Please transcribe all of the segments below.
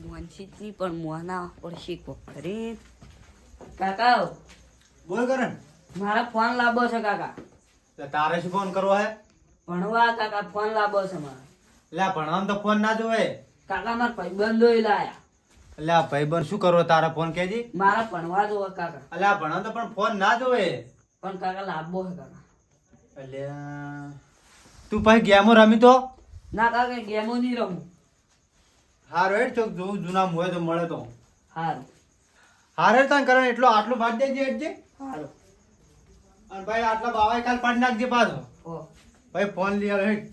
મોનસીની પણ મોના પડશે કોકરે કાકા બોલ કરણ. મારા ફોન લાવવો છે કાકા. તારે શું ફોન કરવો હે? ભણવા કાકા ફોન લાવવો છે મારે. એટલે ભણવામાં તો ફોન ના જોવે. કાકા મારા ભાઈબંધો લાયા. એટલે આ ભાઈબંધ શું કરવો તારા ફોન કેજી? મારા ભણવા જોવે કાકા. એટલે આ ભણવા તો પણ ફોન ના જોવે. પણ કાકા લાવવો છે કાકા. એટલે તું પછી ગેમો રમી તો? ના કાકા ગેમો નહીં રમું. હારું હેડ ચોક જોઉં જૂના મોય તો મળે તો. હારું હારે તને કરણ એટલો આટલું ભાગ દેજે હેડજે. હારું. અને ભાઈ આટલા બાવાય કાલ પાડી નાખજે પાછો. ઓ ભાઈ ફોન લઈ આવે હેડ.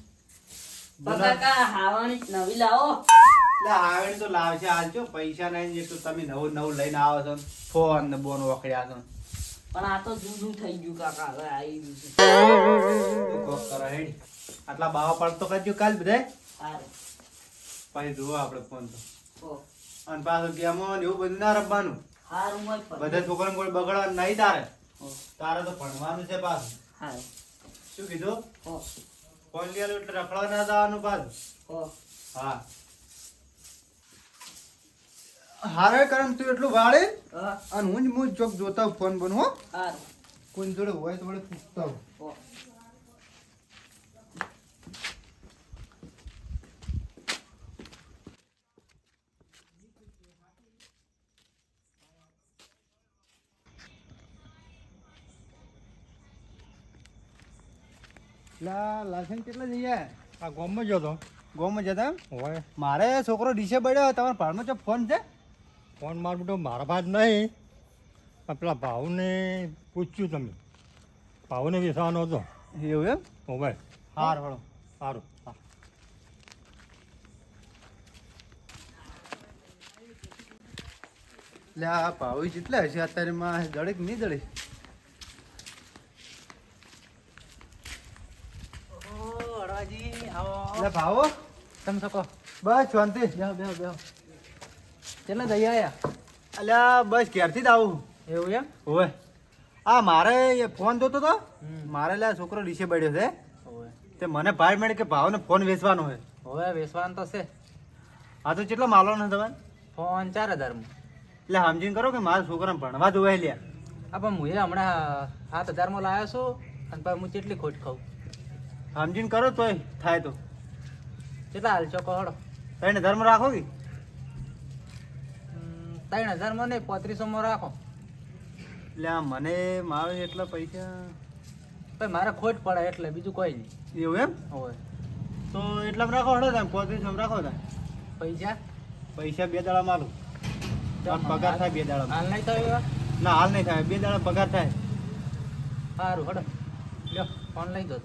પણ કાકા હાવાની નવી લાવો. એટલે આવે તો લાવશે હાલજો પૈસા નહીં જે તો તમે નવું નવું લઈને આવો છો ફોન ને બોન વખડ્યા છો. પણ આ તો જૂનું થઈ ગયું કાકા હવે આવી ગયું છે. તું કોક કરો હેડ. આટલા બાવા પડતો કરજો કાલ બધાય. હારું. પછી જુઓ આપણે ફોન તો. ઓ અને પાછું ગેમો ને એવું બધું ના રમવાનું. હારું મત બધા છોકરાને કોઈ બગડવાનું નહીં તારે. ઓ તારે તો ભણવાનું છે પાછું. હારું. શું કીધું? ઓ ફોન લઈ આલો એટલે રખડવા ના જવાનું પાછું. ઓ હા હારે કરમ તું એટલું વાળે હા અને હું ચોક જોતા હોઉં ફોન બોન હો. હારું. કોઈ જોડે હોય તો વળે પૂછતા હોઉં. ઓ લાયસન્સ કેટલા જઈએ? આ ગામમાં ગયો તો ગોમાં જતા એમ? હોય મારે છોકરો ડીશે પડ્યો તમારા ભાડમાં ચો ફોન છે? ફોન મારું બેટો મારા પાસે નહીં પણ પેલા ભાવને પૂછ્યું તમે ભાવને વિસાવાનો હતો એવું એમ? મોબાઈલ હાર હળો. સારું એટલે આ ભાવી જેટલા હશે અત્યારે માં જડે કે નહીં જડે? એટલે ભાવો તમે શકો બસ શાંતિ. બેહો બેહો બેહો. કેટલા જઈ આયા? અલ્યા બસ ઘેરથી જ આવું. એવું એમ? હોય આ મારે એ ફોન જોતો તો મારે લે છોકરો ડીશે પડ્યો છે ઓવે તે મને ભાઈ મળે કે ભાવને ફોન વેચવાનો છે. ઓવે વેચવાનું તો છે. હા તો કેટલો માલવાનો છે તમારે? ફોન 4000 માં. એટલે સમજીને કરો કે મારા છોકરાને ભણવા જોવે લ્યા. આ પણ હું હમણાં 7000 માં લાવ્યો છું અને પછી હું કેટલી ખોટ ખાઉં. સમજીને કરો તોય થાય તો. કેટલા હાલ છો કહો? એને ધર્મ રાખો કે 3000 માં નહીં 3500 માં રાખો. એટલે આ મને મારે એટલા પૈસા ભાઈ મારે ખોટ પડે એટલે બીજું કોઈ નહીં. એવું એમ? હોય તો એટલામાં રાખો હડો તમે 3500 રાખો તમે. પૈસા પૈસા 2 દાડા માલું પગાર થાય 2 દાડા. હાલ નહીં થયો ના હાલ નહીં થાય 2 દાડા પગાર થાય સારું હડો લ્યો ફોન લઈ દો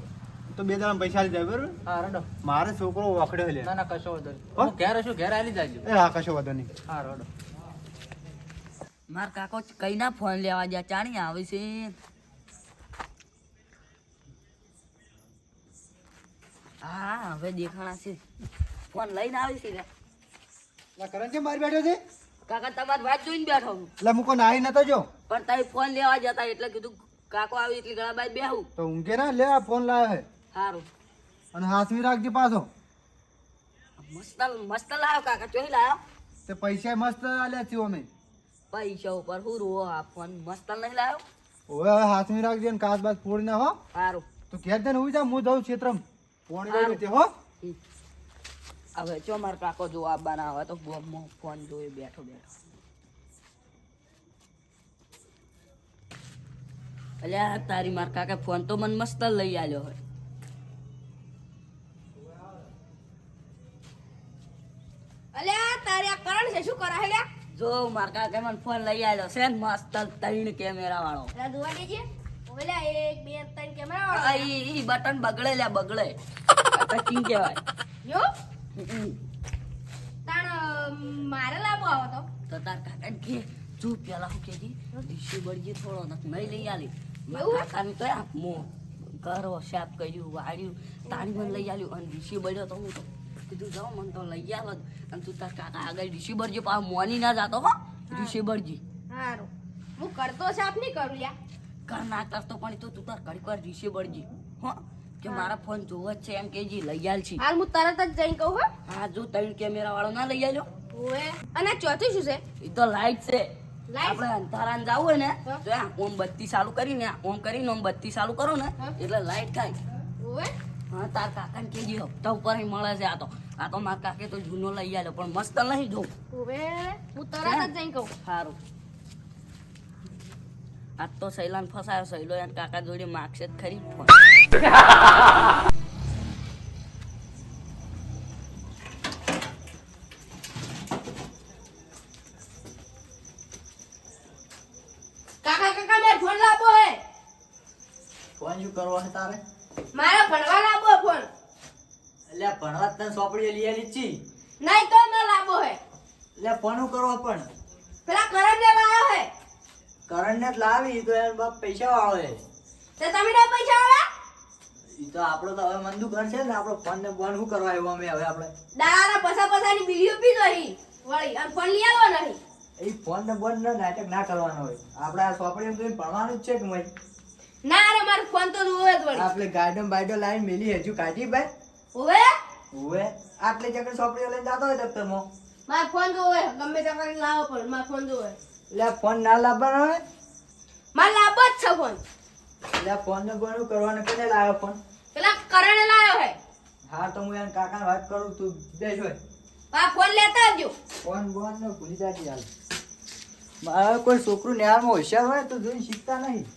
તો 2 દાડા પૈસા આવી જાય બરોબર. હા રડો. મારે છોકરો વખડ્યો લે. ના ના કશો વાંધો નહીં. હો? હું ઘેર હશું ઘેર આલી જાજો. એ હા કશો વાંધો નહીં. હા રડો. માર કાકો કઈ ના ફોન લેવા ગયા ચાણી આવે છે. હા હવે દેખાણા છે ફોન લઈને આવી છે. કરણ છે મારી બેઠો છે કાકા તમારી વાત જોઈને બેઠો હું. એટલે મૂકો નાહી નતો જો પણ તમે ફોન લેવા જતા એટલે કીધું કાકો આવી એટલે ઘણા બાદ બેહું. તો ઊંઘે ના લે આ ફોન લાવ્યો હે સારું અને હાથવી રાખજે પાછો. મસ્ત મસ્ત લાવ્યો કાકા ચોઈ લાવ્યો. તે પૈસા મસ્ત આલ્યા છે અમે. પૈસા ઉપર હું રો આ ફોન મસ્ત નહીં લાવ્યો. ઓવે હવે હાથવી રાખજે ને કાચ બાદ ફોડી ના હો. સારું તો ઘેર જઈને હુઈ જા હું જાઉં ક્ષેત્રમ પોણી લઈ તે હો. હવે જો માર કાકો જો આવવાના આવે તો ફોન જોઈ બેઠો બેઠો. અલ્યા તારી માર કાકા ફોન તો મને મસ્ત લઈ આલ્યો હોય. અલ્યા તારે આ કરણ છે શું કરા હેલ્યા? જો માર કાકા મને ફોન લઈ આલ્યો છે ને મસ્ત 3 કેમેરા વાળો. એલા જોવા દેજે. ઓલા 1 2 3 કેમેરા આ વાળો. ઈ બટન બગડે લ્યા બગડે. ટચિંગ કહેવાય. યો હમ. તાણ મારે લાવો આવો તો. તો તાર કાકા કે જો પેલા હું કેજી ડીશી બળજી થોડો નક નહીં લઈ આલી. માર એવું? કાકાને તો આ મો ઘરો સાફ કર્યું વાળ્યું તારી મને લઈ આલ્યું અને ડીશી બળ્યો તો હું તો કીધું જાઓ મને તો લઈ આલો જ. અને તું તાર કાકા આગળ ડીશી બળજી પા મોની ના જાતો હો ડીશી બળજી. હારું હું કરતો સાફ નહીં કરું લ્યા. કર ના કરતો પણ તું તાર ઘડીક વાર ડીશી બળજી હો કે મારા ફોન જોવો જ છે એમ કેજી લઈ આલ છે. હાલ હું તરત જ જઈને કહું હો. હા જો 3 કેમેરા વાળો ના લઈ આલ્યો. ઓવે અને ચોથી શું છે એ તો લાઈટ છે. લાઈટ? આપણે અંધારાને જવું હોય ને હા. તો આ ઓમ બત્તી ચાલુ કરીને ઓમ કરીને ઓમ બત્તી ચાલુ કરો ને હા. એટલે લાઈટ થાય. ઓવે હા તાર કાકાને કેજી હપ્તા ઉપર ય મળે છે. આ તો મારા કાકે તો જૂનો લઈ આવ્યો પણ મસ્ત નહીં જોઉં. ઓવે હું તરત જ જઈને કહું સારું. આજ તો સૈલાને ફસાયો. સૈલો એને કાકા જોડે માગશે જ ખરી ફોન. કાકા કાકા મેં ફોન લાવો હે ફોન શું કરવો છે તારે? મારે ભણવા લાવો ફોન એટલે ભણવા તને સોપડીઓ લઈ આલી છી. નહીં તો મેં લાવો હે એટલે ફોન શું કરવો પણ? પેલા કરણ ને લાયો હે કરંટ ને જ લાવી તો યાર બાપ પૈસા વાળો છે. તે તમે ના પૈસા વાળા ઈ તો આપણો તો હવે મંદુ ઘર છે ને, આપણો ફોન ને બોન શું કરવા આવ્યો અમે હવે આપણે? દાડા પસાની બીડીઓ પીધો હી વળી અને ફોન લઈ આવો નહીં એ ફોન ને બોન ને નાટક ના કરવાનો હોય. આપણે આ સોપડીઓ તો ભણવાનું જ છે કે મય. ના રે મારો ફોન તો જોવે જ વળી આપણે ગાઈડો બાઈડો લાઈન મેલી હજુ કાઢી ભાઈ. ઓવે ઓવે આટલે જગર સોપડીઓ લઈને જતો હોય દફતરમાં. મારો ફોન જોવે ગમે તે કરીને લાવો પણ મારો ફોન જોવે એટલે આ ફોન ના લાવવાનો હોય. મારે લાવો જ છે ફોન એટલે આ ફોન ને બોન શું કરવાનું? કોને લાવ્યો ફોન? પેલા કરણે લાયો હે હા તો હું એને કાકાને વાત કરું, તું બેસ હોય. આ ફોન લેતા આવજો ફોન બોન ને ભૂલી જાતી હાલ. મારે કોઈ છોકરું નિહાળમાં હોશિયાર હોય તો જોઈને શીખતા નહીં.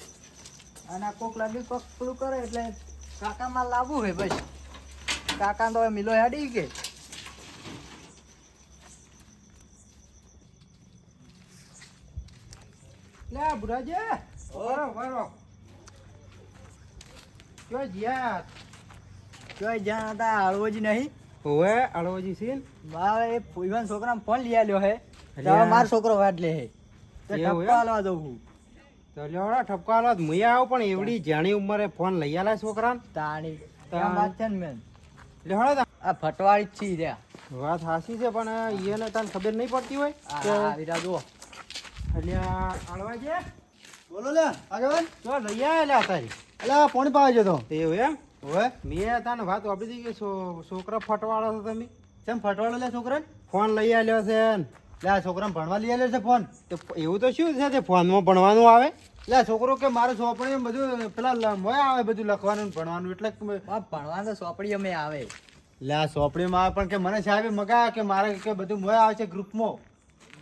અને આ કોક લાગે કોક પેલું કરે એટલે કાકામાં લાવવું હોય બસ. કાકા તો હવે મિલો હેડી કે લે બુરાજી ઓરો વારો ક્યો જ્યાં જોઈ જ્યાં હતા હળવોજી નહીં. ઓવે અળવજી સીન મારે એ ફૂઈવાન છોકરાને ફોન લઈ આલ્યો હે. અલ્યા. હવે મારો છોકરો વાટ લે હે. તો એવું ટપકા એમ? હાલવા દઉં છું. તો લ્યોડા ઠપકાલો મુએ આવ પણ એવડી જાણી ઉંમરે ફોન લઈ આલા છોકરાને. તાણી તાણી. એમ વાત છે ને મેન. લ્યોડા આ ફટવાળી જ છી રહ્યા. વાત હાસી છે પણ એને તને ખબર નહીં પડતી હોય આ વીરા જુઓ. અલ્યા અળવાજી બોલો લે આગળ તો લઈ આયેલા તારી એટલે પાણી પાવા જતો એવું એમ હવે મેં તને વાત વાપરી હતી કે છોકરા ફટવાળો છો તમે કેમ ફટવાડો લે છોકરાને? ફોન લઈ આલ્યો છે ને. લે આ છોકરાને ભણવા લઈ આલ્યો છે ફોન. તો એવું તો શું છે તે ફોનમાં ભણવાનું આવે લે આ છોકરો કે મારે સોંપણી બધું પેલા મોય આવે બધું લખવાનું ને ભણવાનું એટલે બાપ ભણવા તો સોપડી અમે આવે. લે આ સોંપણીમાં આવે પણ કે મને સાહેબે મગાયા કે મારે કે બધું મોય આવે છે ગ્રુપમાં.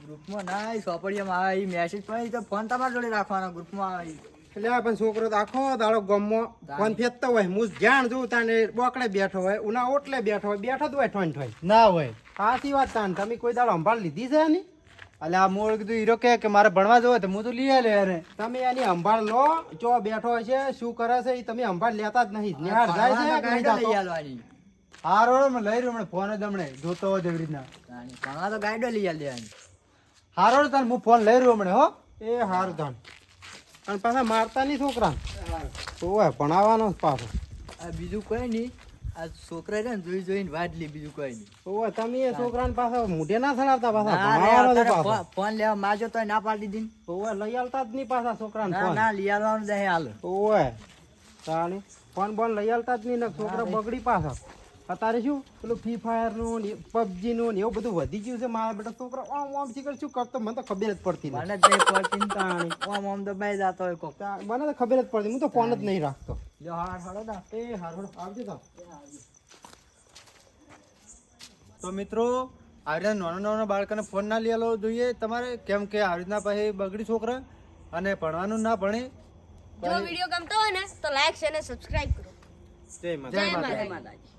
ગ્રુપમાં ના એ સોપડીમાં આવે. એ મેસેજ પણ એ તો ફોન તમારા જોડે રાખવાનો. ગ્રુપમાં આવે ઈ. એટલે આ પણ છોકરો તો આખો દાડો ગમો ફોન ફેંકતો હોય હું જાણ જોઉં તાને બોકડે બેઠો હોય ઉના ઓટલે બેઠો હોય બેઠો જ હોય ઠોન ઠોઈ. ના હોય સાચી વાત તાન તમે કોઈ દાડો સંભાળ લીધી છે એની એટલે આ મોળ કીધું હીરો કે મારે ભણવા જવું હોય તો હું તો લઈ આલે યાર. તમે એની સંભાળ લો ચો બેઠો હોય છે શું કરે છે એ તમે સંભાળ લેતા જ નહીં નિહાળ જાય ભણવાના છે કે નહીં ગાઈડો લઈ જાતો? આલવાની. હારો મેં લઈ રહ્યો ફોન જ હમણે જોતો હોય તેવી રીતના. તાણી ભણવા તો ગાઈડો લઈ આલ દેવાની. હારો તને હું ફોન લઈ રહ્યો હમણે હો. એ હારું તાન અને પાછા મારતા નહીં છોકરા ઓય ભણાવવાનો જ પાછો આ બીજું કોઈ નહીં. આ છોકરા છે ને જોઈ જોઈને વાટ લે. બીજું કોઈ નહીં. ઓય તમે એ છોકરાને પાછા મોઢે ના સડાવતા પાછા ના રે, ભણાવવાનો જ અત્યારે પાછો ફોન લેવા માજો તો ના પાડી દીધી. ઓય લઈ આલતા જ નહીં પાછા છોકરાને ના ફોન ના લઈ આવવાનું દે હાલ. ઓય તાણી ફોન બોન લઈ આલતા જ નહીં ને છોકરા બગડી પાછા અત્યારે શું પેલું ફ્રી ફાયર નું પબજી નું ને એવું બધું વધી ગયું છે મારા બેટા છોકરા આમ આમ શીખર શું કરતો મને તો ખબર જ પડતી મને નથી જ નહીં પડતી ને તાણી. આમ આમ તો બાઈ જાતો હોય કોક. મને તો ખબર જ પડતી હું તો ફોન જ નહીં રાખતો લ્યો હાડ હાડો દા. એ હારું આવજો તો તો મિત્રો આવી રીતના નાના નાના બાળકોને ફોન ના લઈ આલવો જોઈએ તમારે કેમ કે આવી રીતના પછી બગડી છોકરા અને ભણવાનું ના ભણે. જો વિડીયો ગમતો હોય ને તો લાઈક શેર અને સબસ્ક્રાઇબ કરો જય માતા. જય જય માતા. માતા. જય માતાજી.